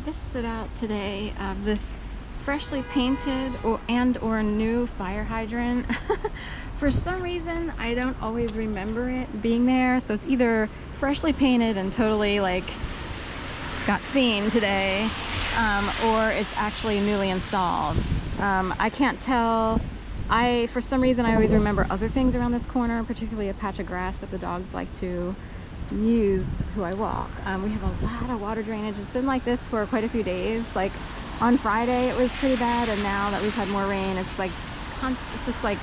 this stood out today. This freshly painted or new fire hydrant. For some reason, I don't always remember it being there. So it's either freshly painted and totally like got seen today, or it's actually newly installed. I can't tell. For some reason, I always remember other things around this corner, particularly a patch of grass that the dogs like to use who I walk. We have a lot of water drainage. It's been like this for quite a few days. Like on Friday it was pretty bad, and now that we've had more rain, it's like it's just like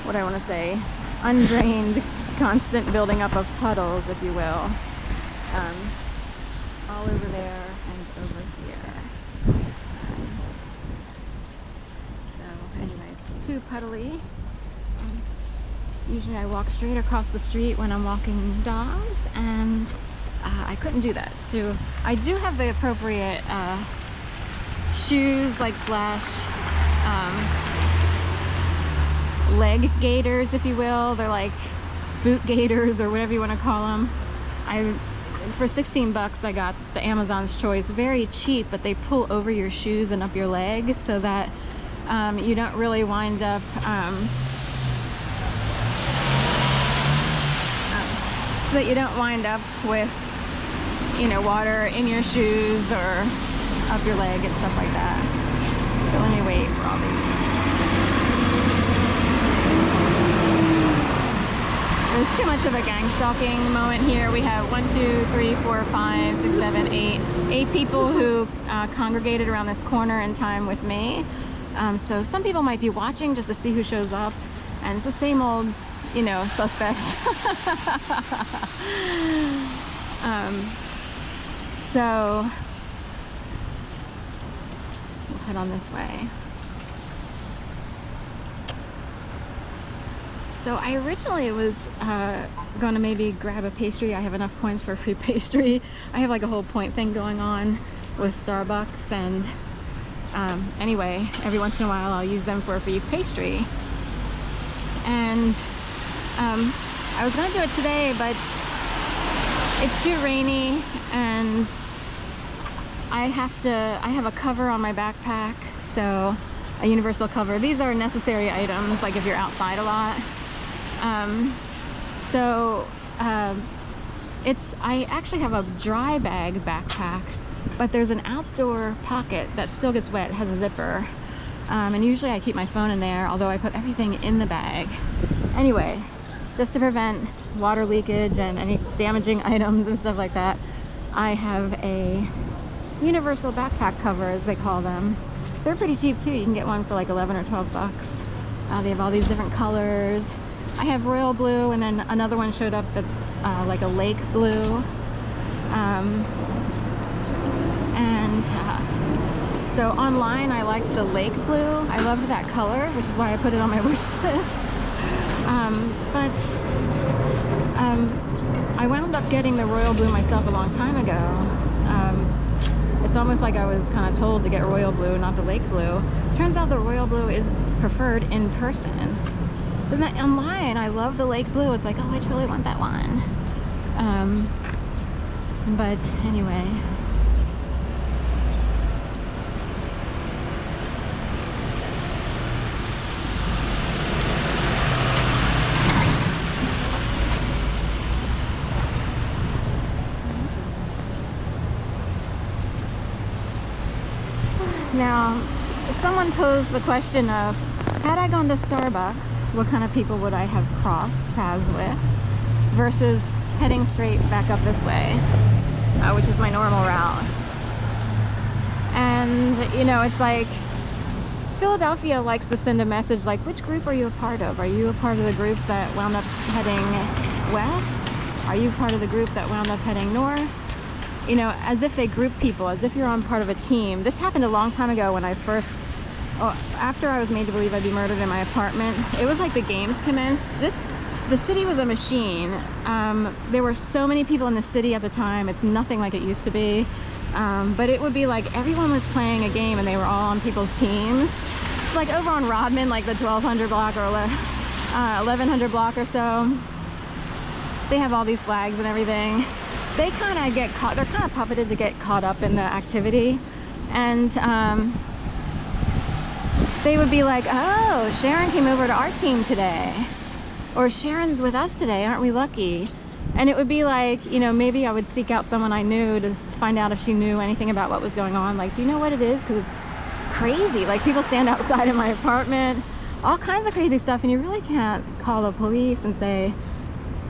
what I want to say, undrained, constant building up of puddles, if you will, all over there and over here. So anyway, it's too puddly. Usually I walk straight across the street when I'm walking dogs, and I couldn't do that. So I do have the appropriate shoes, like slash leg gaiters, if you will. They're like boot gaiters or whatever you want to call them. For 16 bucks I got the Amazon's Choice, very cheap, but they pull over your shoes and up your leg so that you don't really wind up with, you know, water in your shoes or up your leg and stuff like that. So let me wait for all these. There's too much of a gang stalking moment here. We have 1, 2, 3, 4, 5, 6, 7, 8 people who congregated around this corner in time with me. So some people might be watching just to see who shows up, and it's the same old, you know, suspects. So we'll head on this way. So I originally was going to maybe grab a pastry. I have enough points for a free pastry. I have like a whole point thing going on with Starbucks, and anyway, every once in a while I'll use them for a free pastry. And I was gonna do it today, but it's too rainy, and I have a cover on my backpack, so a universal cover. These are necessary items, like if you're outside a lot. I actually have a dry bag backpack, but there's an outdoor pocket that still gets wet, has a zipper. And usually I keep my phone in there, although I put everything in the bag. Anyway, just to prevent water leakage and any damaging items and stuff like that, I have a universal backpack cover, as they call them. They're pretty cheap too. You can get one for like 11 or 12 bucks. They have all these different colors. I have royal blue, and then another one showed up that's like a lake blue. So online I liked the lake blue. I loved that color, which is why I put it on my wish list. I wound up getting the royal blue myself a long time ago. It's almost like I was kind of told to get royal blue, not the lake blue. Turns out the royal blue is preferred in person. Isn't that online? I love the lake blue. It's like, oh, I totally want that one. But anyway. Now, someone posed the question of, had I gone to Starbucks, what kind of people would I have crossed paths with, versus heading straight back up this way, which is my normal route. And, you know, it's like, Philadelphia likes to send a message like, which group are you a part of? Are you a part of the group that wound up heading west? Are you part of the group that wound up heading north? You know, as if they group people, as if you're on part of a team. This happened a long time ago when I first, after I was made to believe I'd be murdered in my apartment. It was like the games commenced. The city was a machine. There were so many people in the city at the time. It's nothing like it used to be. But it would be like everyone was playing a game and they were all on people's teams. It's like over on Rodman, like the 1200 block or 1100 block or so. They have all these flags and everything. they kind of get caught, they're kind of puppeted to get caught up in the activity. And they would be like, oh, Sharon came over to our team today, or Sharon's with us today, aren't we lucky? And it would be like, you know, maybe I would seek out someone I knew to find out if she knew anything about what was going on. Like, do you know what it is? Because it's crazy. Like, people stand outside of my apartment, all kinds of crazy stuff, and you really can't call the police and say,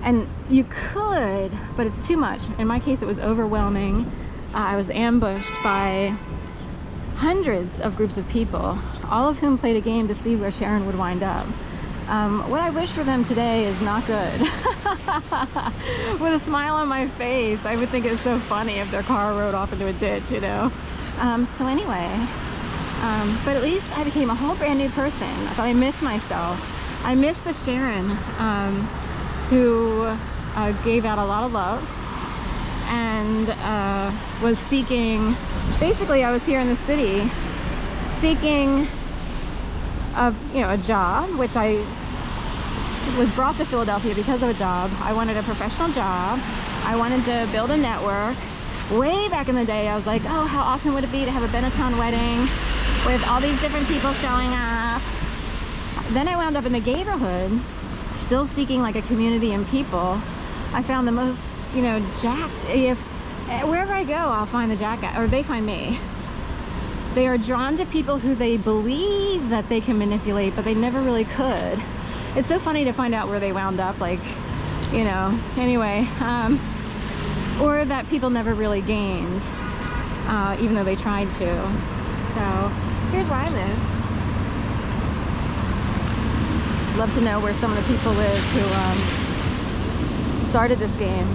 and you could, but it's too much. In my case, it was overwhelming. I was ambushed by hundreds of groups of people, all of whom played a game to see where Sharon would wind up. What I wish for them today is not good. With a smile on my face, I would think it's so funny if their car rode off into a ditch, you know. So anyway, but at least I became a whole brand new person. But I miss myself. I miss the Sharon who gave out a lot of love and was seeking, basically I was here in the city seeking a job, which I was brought to Philadelphia because of a job. I wanted a professional job. I wanted to build a network. Way back in the day, I was like, oh, how awesome would it be to have a Benetton wedding with all these different people showing up. Then I wound up in the neighborhood, still seeking like a community and people. I found the most, you know, wherever I go, I'll find the jackass, or they find me. They are drawn to people who they believe that they can manipulate, but they never really could. It's so funny to find out where they wound up, like, you know, anyway, or that people never really gained, even though they tried to. So here's where I live. Love to know where some of the people live who started this game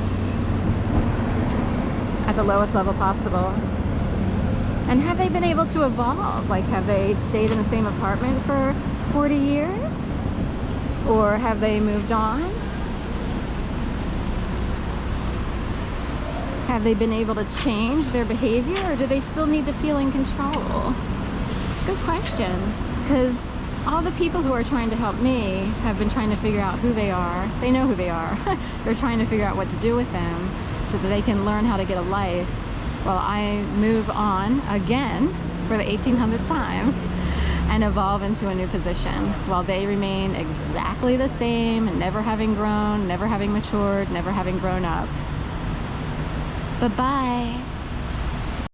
at the lowest level possible. And have they been able to evolve? Like, have they stayed in the same apartment for 40 years? Or have they moved on? Have they been able to change their behavior, or do they still need to feel in control? Good question, because all the people who are trying to help me have been trying to figure out who they are. They know who they are. They're trying to figure out what to do with them so that they can learn how to get a life, while I move on again for the 1800th time and evolve into a new position, while they remain exactly the same, never having grown, never having matured, never having grown up. Bye-bye.